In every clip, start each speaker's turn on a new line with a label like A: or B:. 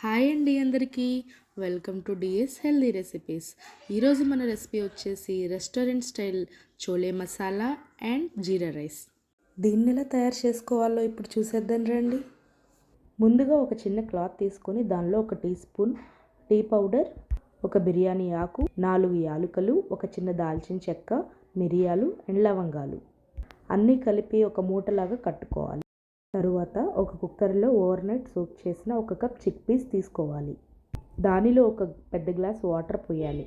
A: Hi అండి అందరికీ. Welcome to DS healthy recipes. ఈరోజు మన రెసిపీ వచ్చేసి restaurant style chole masala and jeera rice. దీన్ని ఎలా తయారు చేసుకోవాలో ఇప్పుడు చూసేద్దాం రండి. ముందుగా ఒక చిన్న క్లాత్ తీసుకొని దానిలో ఒక టీ స్పూన్ టీ పౌడర్, ఒక బిర్యానీ ఆకు, 4 యాలుకలు, ఒక చిన్న దాల్చిన చెక్క, మిరియాలు అండ్ లవంగాలు అన్నీ కలిపి ఒక మూటలాగా కట్టుకోవాలి. తరువాత ఒక కుక్కర్లో ఓవర్ నైట్ సోక్ చేసిన 1 కప్ చిక్ పీస్ తీసుకోవాలి. దానిలో ఒక పెద్ద గ్లాస్ వాటర్ పోయాలి.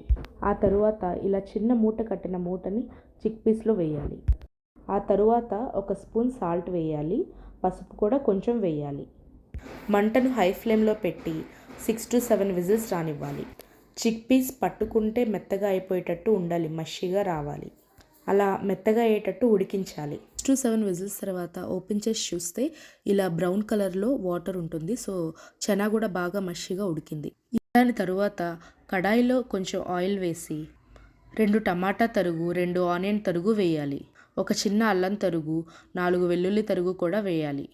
A: ఆ తరువాత ఇలా చిన్న మూట కట్టిన మూటని చిక్ పీస్లో వేయాలి. ఆ తరువాత 1 స్పూన్ సాల్ట్ వేయాలి. పసుపు కూడా కొంచెం వేయాలి. మంటను హై ఫ్లేమ్లో పెట్టి 6 to 7 విజిల్స్ రానివ్వాలి. చిక్ పీస్ పట్టుకుంటే మెత్తగా అయిపోయేటట్టు ఉండాలి, మషిగా రావాలి. అలా మెత్తగా అయ్యేటట్టు ఉడికించాలి. 6 to 7 విజిల్స్ తర్వాత ఓపెన్ చేసి చూస్తే ఇలా బ్రౌన్ కలర్లో వాటర్ ఉంటుంది. సో చనా కూడా బాగా మషిగా ఉడికింది. దాని తరువాత కడాయిలో కొంచెం ఆయిల్ వేసి 2 టమాటా తరుగు, 2 ఆనియన్ తరుగు వేయాలి. ఒక చిన్న అల్లం తరుగు, 4 వెల్లుల్లి తరుగు కూడా వేయాలి.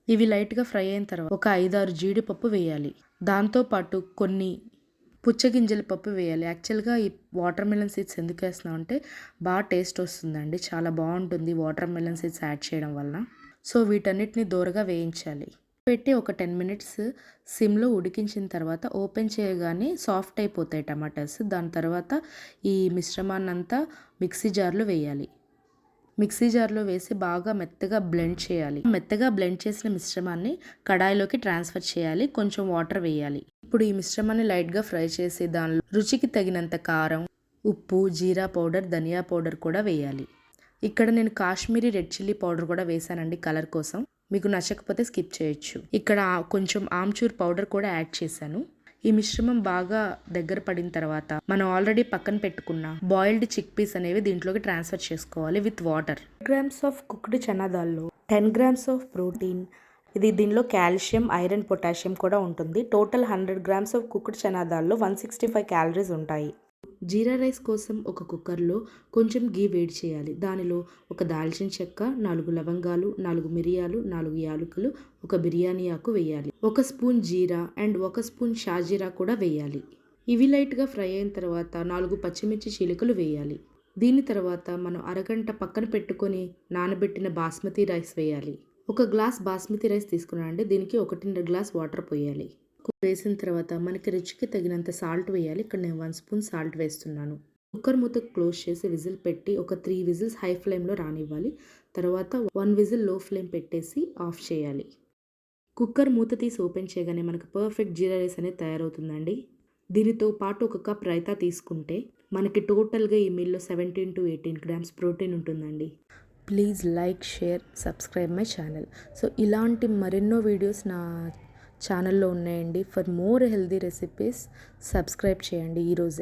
A: ఇవి లైట్గా ఫ్రై అయిన తర్వాత ఒక 5-6 జీడిపప్పు వేయాలి. దాంతోపాటు కొన్ని పుచ్చగింజల పప్పు వేయాలి. యాక్చువల్గా ఈ వాటర్ మెలన్ సీడ్స్ ఎందుకు వేస్తున్నాం అంటే బాగా టేస్ట్ వస్తుందండి, చాలా బాగుంటుంది వాటర్ మెలన్ సీడ్స్ యాడ్ చేయడం వల్ల. సో వీటన్నిటిని దూరగా వేయించాలి. పెట్టి ఒక 10 మినిట్స్ సిమ్లో ఉడికించిన తర్వాత ఓపెన్ చేయగానే సాఫ్ట్ అయిపోతాయి టమాటాస్. దాని తర్వాత ఈ మిశ్రమాన్ని అంతా మిక్సీ జార్లో వేయాలి. మిక్సీ జార్లో వేసి బాగా మెత్తగా బ్లెండ్ చేయాలి. మెత్తగా బ్లెండ్ చేసిన మిశ్రమాన్ని కడాయిలోకి ట్రాన్స్ఫర్ చేయాలి. కొంచెం వాటర్ వేయాలి. ఇప్పుడు ఈ మిశ్రమాన్ని లైట్గా ఫ్రై చేసి దానిలో రుచికి తగినంత కారం, ఉప్పు, జీరా పౌడర్, ధనియా పౌడర్ కూడా వేయాలి. ఇక్కడ నేను కాశ్మీరీ రెడ్ చిల్లీ పౌడర్ కూడా వేసానండి కలర్ కోసం. మీకు నచ్చకపోతే స్కిప్ చేయొచ్చు. ఇక్కడ కొంచెం ఆమ్చూర్ పౌడర్ కూడా యాడ్ చేశాను. ఈ మిశ్రమం బాగా దగ్గర పడిన తర్వాత మనం ఆల్రెడీ పక్కన పెట్టుకున్న బాయిల్డ్ చిక్ పీస్ అనేవి దీంట్లోకి ట్రాన్స్ఫర్ చేసుకోవాలి with water. Grams of cooked chana దాల్లో 10 గ్రామ్స్ ఆఫ్ ప్రోటీన్. దీనిలో కాల్షియం, ఐరన్, పొటాషియం కూడా ఉంటుంది. Total 100 grams of cooked chana దాల్లో 165 క్యాలరీస్ ఉంటాయి. జీరా రైస్ కోసం ఒక కుక్కర్లో కొంచెం గీ వేడి చేయాలి. దానిలో ఒక దాల్చిన చెక్క, 4 లవంగాలు, 4 మిరియాలు, 4 యాలకులు, ఒక బిర్యానీ ఆకు వేయాలి. 1 స్పూన్ జీరా అండ్ 1 స్పూన్ షాజీరా కూడా వేయాలి. ఇవి లైట్గా ఫ్రై అయిన తర్వాత 4 పచ్చిమిర్చి చీలికలు వేయాలి. దీని తర్వాత మనం అరగంట పక్కన పెట్టుకొని నానబెట్టిన బాస్మతి రైస్ వేయాలి. 1 గ్లాస్ బాస్మతి రైస్ తీసుకున్నానండి. దీనికి 1.5 గ్లాస్ వాటర్ పోయాలి. వేసిన తర్వాత మనకి రుచికి తగినంత సాల్ట్ వేయాలి. ఇక్కడ నేను 1 స్పూన్ సాల్ట్ వేస్తున్నాను. కుక్కర్ మూత క్లోజ్ చేసి విజిల్ పెట్టి ఒక 3 విజిల్స్ హై ఫ్లేమ్లో రానివ్వాలి. తర్వాత 1 విజిల్ లో ఫ్లేమ్ పెట్టేసి ఆఫ్ చేయాలి. కుక్కర్ మూత తీసి ఓపెన్ చేయగానే మనకు పర్ఫెక్ట్ జీరా రైస్ అనేది తయారవుతుందండి. దీనితో పాటు 1 కప్ రైతా తీసుకుంటే మనకి టోటల్గా ఈ మీల్లో 17 to 18 గ్రామ్స్ ప్రోటీన్ ఉంటుందండి. Please like, share, subscribe my channel. So ఇలాంటి మరెన్నో వీడియోస్ నా ఛానల్లో ఉన్నాయండి. For more healthy recipes subscribe చేయండి ఈరోజే.